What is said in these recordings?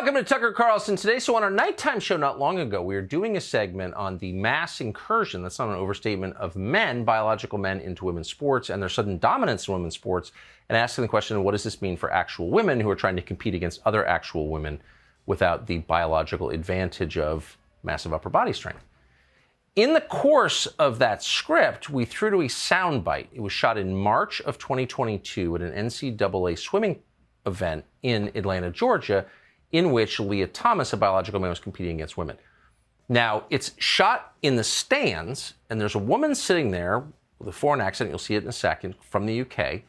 Welcome to Tucker Carlson today. So on our nighttime show not long ago, we were doing a segment on the mass incursion, that's not an overstatement, of men, biological men, into women's sports and their sudden dominance in women's sports, and asking the question, what does this mean for actual women who are trying to compete against other actual women without the biological advantage of massive upper body strength? In the course of that script, we threw to a soundbite. It was shot in March of 2022 at an NCAA swimming event in Atlanta, Georgia, in which Leah Thomas, a biological man, was competing against women. Now, it's shot in the stands, and there's a woman sitting there with a foreign accent, you'll see it in a second, from the UK,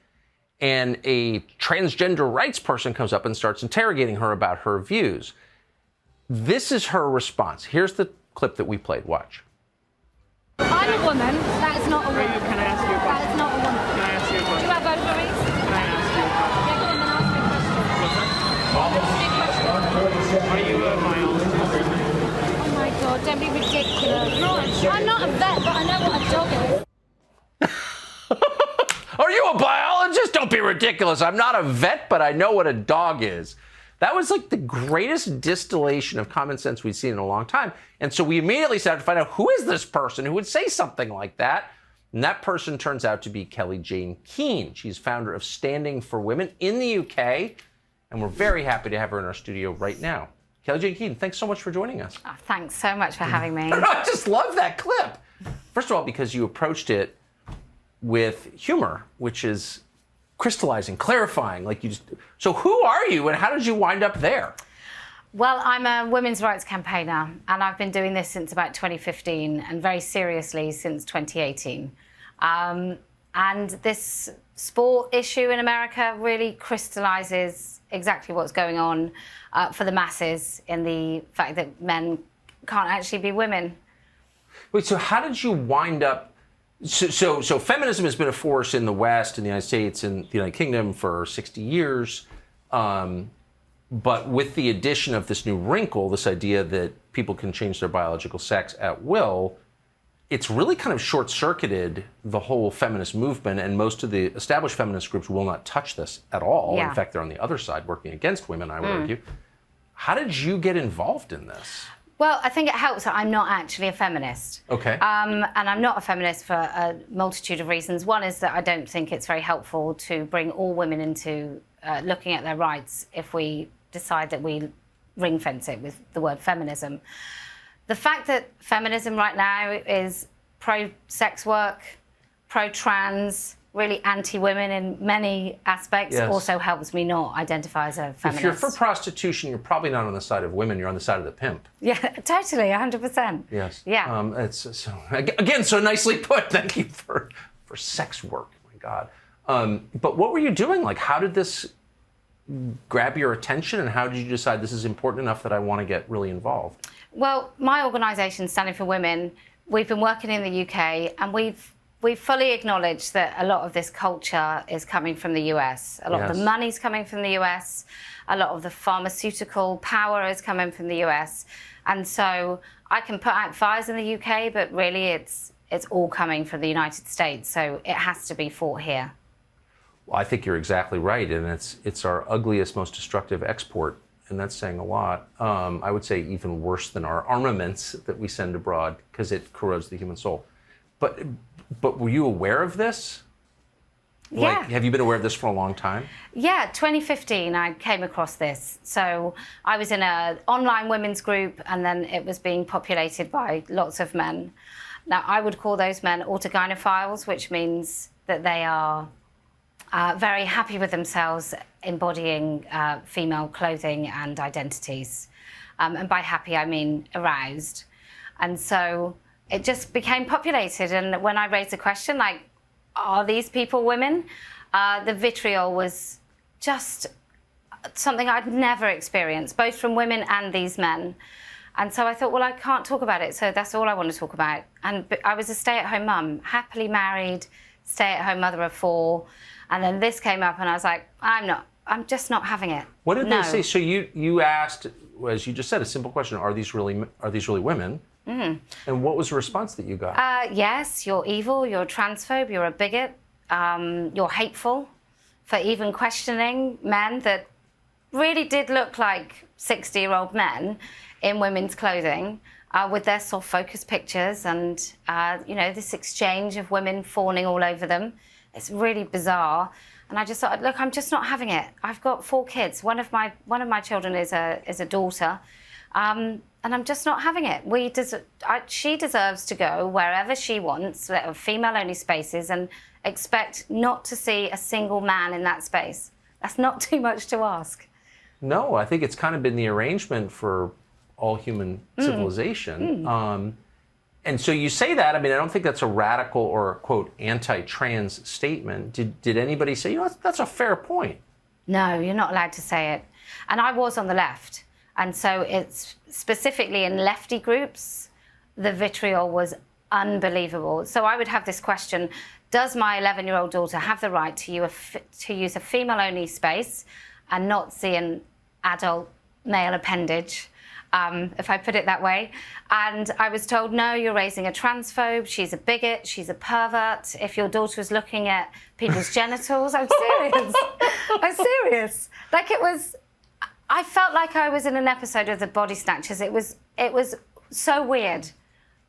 and a transgender rights person comes up and starts interrogating her about her views. This is her response. Here's the clip that we played. Watch. I'm a woman. That is not a woman. Can I ask you a question? That is not a woman. Can I ask you a Do question? you have ovaries? Can I ask you a question? Yeah, go on, then ask me a question. Ask me a question. Are you a biologist? Oh my God, don't be ridiculous. No, I'm not a vet, but I know what a dog is. Are you a biologist? Don't be ridiculous. I'm not a vet, but I know what a dog is. That was like the greatest distillation of common sense we've seen in a long time. And so we immediately started to find out, who is this person who would say something like that? And that person turns out to be Kellie-Jay Keen. She's founder of Standing for Women in the UK. And we're very happy to have her in our studio right now. Kellie-Jay Keen, thanks so much for joining us. Oh, thanks so much for having me. I just love that clip. First of all, because you approached it with humor, which is crystallizing, clarifying. So who are you and how did you wind up there? Well, I'm a women's rights campaigner, and I've been doing this since about 2015 and very seriously since 2018. And this sport issue in America really crystallizes exactly what's going on for the masses in the fact that men can't actually be women. Wait, so how did you wind up? So feminism has been a force in the West, in the United States, and the United Kingdom for 60 years. But with the addition of this new wrinkle, this idea that people can change their biological sex at will, it's really kind of short-circuited the whole feminist movement, and most of the established feminist groups will not touch this at all. Yeah. In fact, they're on the other side working against women, I would argue. How did you get involved in this? Well, I think it helps that I'm not actually a feminist. Okay. And I'm not a feminist for a multitude of reasons. One is that I don't think it's very helpful to bring all women into looking at their rights if we decide that we ring fence it with the word feminism. The fact that feminism right now is pro-sex work, pro-trans, really anti-women in many aspects, Yes. also helps me not identify as a feminist. If you're for prostitution, you're probably not on the side of women, you're on the side of the pimp. Yeah, totally, 100%. Yes. Yeah. It's so, again, so nicely put. Thank you for sex work. My God. But what were you doing? Like, how did this grab your attention, and how did you decide this is important enough that I want to get really involved? Well, my organisation, Standing for Women, we've been working in the UK, and we've fully acknowledged that a lot of this culture is coming from the US. A lot of the money's coming from the US. A lot of the pharmaceutical power is coming from the US. And so I can put out fires in the UK, but really it's all coming from the United States. So it has to be fought here. Well, I think you're exactly right, and it's our ugliest, most destructive export, and that's saying a lot. I would say even worse than our armaments that we send abroad, because it corrodes the human soul. But were you aware of this? Yeah. Like, have you been aware of this for a long time? Yeah, 2015, I came across this. So I was in an online women's group, and then it was being populated by lots of men. Now, I would call those men autogynephiles, which means that they are very happy with themselves embodying female clothing and identities. And by happy, I mean aroused. And so it just became populated. And when I raised the question, like, are these people women? The vitriol was just something I'd never experienced, both from women and these men. And so I thought, well, I can't talk about it, so that's all I want to talk about. And I was a stay-at-home mum, happily married, stay-at-home mother of 4. And then this came up, and I was like, I'm just not having it. What did they say? So you asked, as you just said, a simple question: Are these really women? Mm-hmm. And what was the response that you got? Yes, you're evil. You're a transphobe. You're a bigot. You're hateful for even questioning men that really did look like 60-year-old men in women's clothing with their soft focus pictures and, this exchange of women fawning all over them. It's really bizarre. And I just thought, look, I'm just not having it. I've got 4 kids. One of my children is a daughter. And I'm just not having it. She deserves to go wherever she wants, female-only spaces, and expect not to see a single man in that space. That's not too much to ask. No, I think it's kind of been the arrangement for all human civilization. And so you say that, I mean, I don't think that's a radical or, quote, anti-trans statement. Did anybody say, that's a fair point? No, you're not allowed to say it. And I was on the left. And so it's specifically in lefty groups, the vitriol was unbelievable. So I would have this question, does my 11-year-old daughter have the right to use a female-only space and not see an adult male appendage? If I put it that way. And I was told, no, you're raising a transphobe, she's a bigot, she's a pervert. If your daughter was looking at people's genitals, I'm serious. I'm serious. I felt like I was in an episode of The Body Snatchers. It was so weird.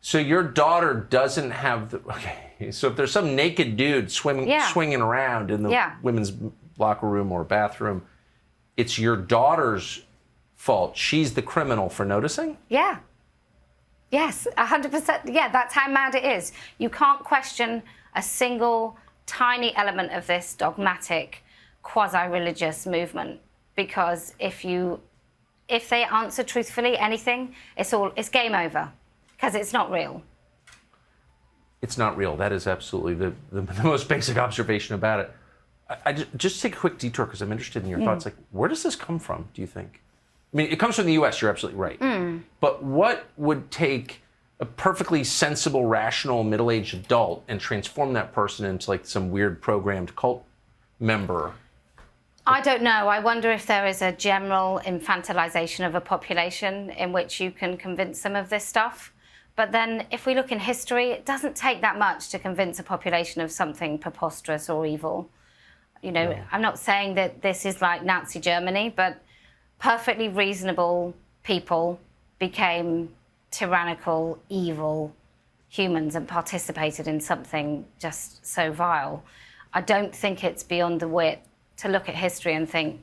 So your daughter doesn't have so if there's some naked dude swinging around in the women's locker room or bathroom, it's your daughter's fault. She's the criminal for noticing? Yeah. Yes, 100%. Yeah, that's how mad it is. You can't question a single tiny element of this dogmatic, quasi-religious movement, because if they answer truthfully anything, it's game over, because it's not real. It's not real. That is absolutely the most basic observation about it. I just take a quick detour because I'm interested in your thoughts. Like, where does this come from, do you think? I mean, it comes from the U.S., you're absolutely right. But what would take a perfectly sensible, rational, middle-aged adult and transform that person into like some weird programmed cult member? I don't know. I wonder if there is a general infantilization of a population in which you can convince them of this stuff. But then if we look in history, it doesn't take that much to convince a population of something preposterous or evil. No. I'm not saying that this is like Nazi Germany, but perfectly reasonable people became tyrannical, evil humans and participated in something just so vile. I don't think it's beyond the wit to look at history and think,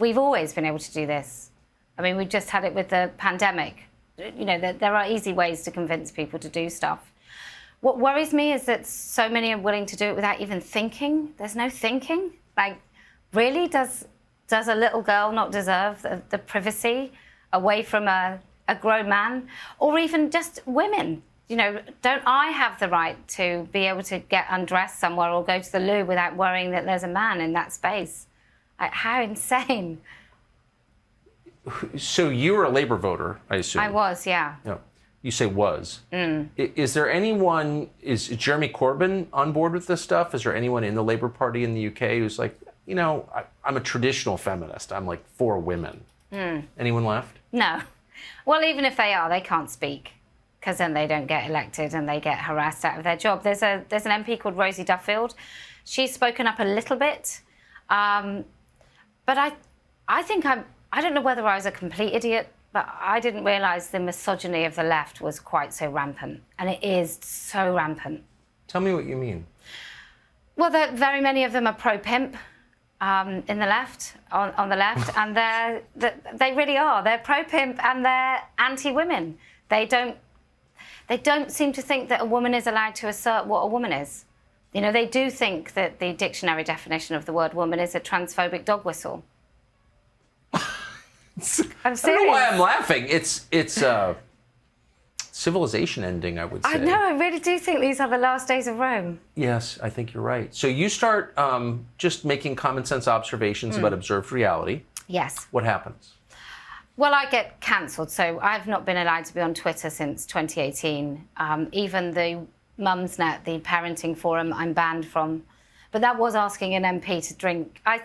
we've always been able to do this. I mean, we just had it with the pandemic. There are easy ways to convince people to do stuff. What worries me is that so many are willing to do it without even thinking. There's no thinking. Like, really, does a little girl not deserve the privacy away from a grown man? Or even just women? Don't I have the right to be able to get undressed somewhere or go to the loo without worrying that there's a man in that space? Like, how insane. So you were a Labour voter, I assume? I was, yeah. No. You say was. Is there anyone, is Jeremy Corbyn on board with this stuff? Is there anyone in the Labour Party in the UK who's like, I'm a traditional feminist. I'm like for women. Anyone left? No. Well, even if they are, they can't speak because then they don't get elected and they get harassed out of their job. There's an MP called Rosie Duffield. She's spoken up a little bit. But I think I don't know whether I was a complete idiot, but I didn't realise the misogyny of the left was quite so rampant. And it is so rampant. Tell me what you mean. Well, very many of them are pro-pimp. In the left, on the left, and they really are. They're pro-pimp and they're anti-women. They don't seem to think that a woman is allowed to assert what a woman is. They do think that the dictionary definition of the word woman is a transphobic dog whistle. I'm serious. I don't know why I'm laughing. It's civilization ending, I would say. I know, I really do think these are the last days of Rome. Yes, I think you're right. So you start just making common sense observations about observed reality. Yes. What happens? Well, I get cancelled, so I've not been allowed to be on Twitter since 2018. Even the Mumsnet, the parenting forum, I'm banned from. But that was asking an MP to drink. I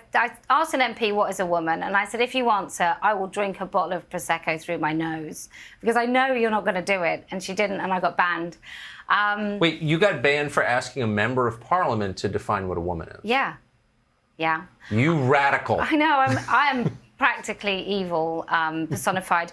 asked an MP, what is a woman? And I said, if you answer, I will drink a bottle of Prosecco through my nose. Because I know you're not going to do it. And she didn't, and I got banned. Wait, you got banned for asking a member of parliament to define what a woman is? Yeah. Yeah. You radical. I know, I am practically evil personified.